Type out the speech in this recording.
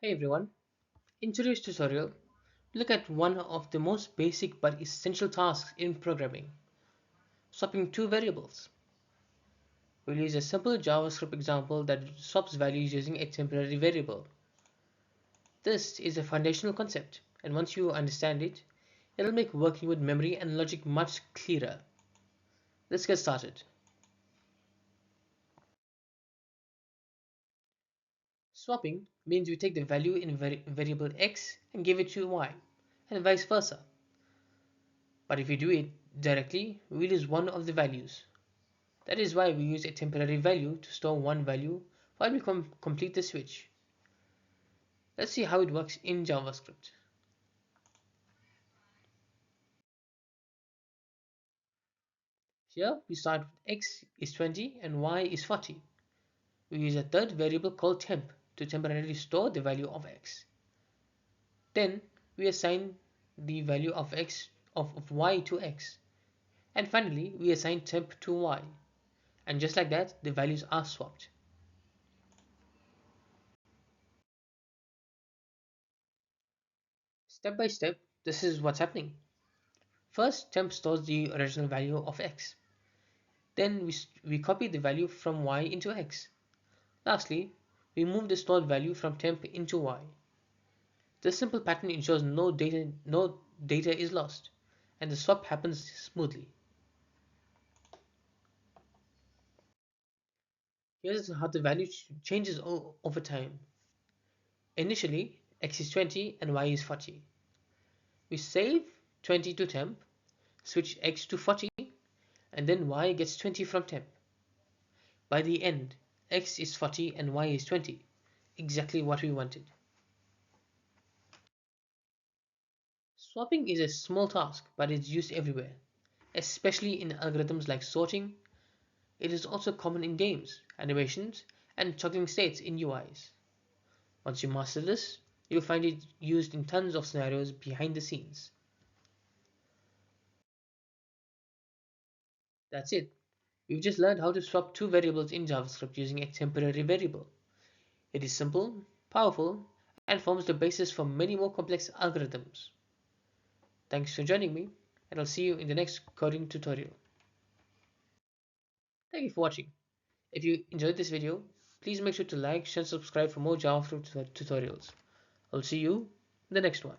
Hey everyone, in today's tutorial, look at one of the most basic but essential tasks in programming, swapping two variables. We'll use a simple JavaScript example that swaps values using a temporary variable. This is a foundational concept, and once you understand it, it'll make working with memory and logic much clearer. Let's get started. Swapping means we take the value in variable x and give it to y, and vice versa. But if we do it directly, we lose one of the values. That is why we use a temporary value to store one value while we complete the switch. Let's see how it works in JavaScript. Here we start with x is 20 and y is 40. We use a third variable called temp to temporarily store the value of x. Then we assign the value of y to x. And finally we assign temp to y. And just like that, the values are swapped. Step by step, this is what's happening. First, temp stores the original value of x. Then we copy the value from y into x. Lastly, we move the stored value from temp into y. This simple pattern ensures no data is lost, and the swap happens smoothly. Here's how the value changes over time. Initially, x is 20 and y is 40. We save 20 to temp, switch x to 40, and then y gets 20 from temp. By the end, x is 40 and y is 20, exactly what we wanted. Swapping is a small task, but it's used everywhere, especially in algorithms like sorting. It is also common in games, animations, and toggling states in UIs. Once you master this, you'll find it used in tons of scenarios behind the scenes. That's it. We've just learned how to swap two variables in JavaScript using a temporary variable. It is simple, powerful, and forms the basis for many more complex algorithms. Thanks for joining me, and I'll see you in the next coding tutorial. Thank you for watching. If you enjoyed this video, please make sure to like, share, and subscribe for more JavaScript tutorials. I'll see you in the next one.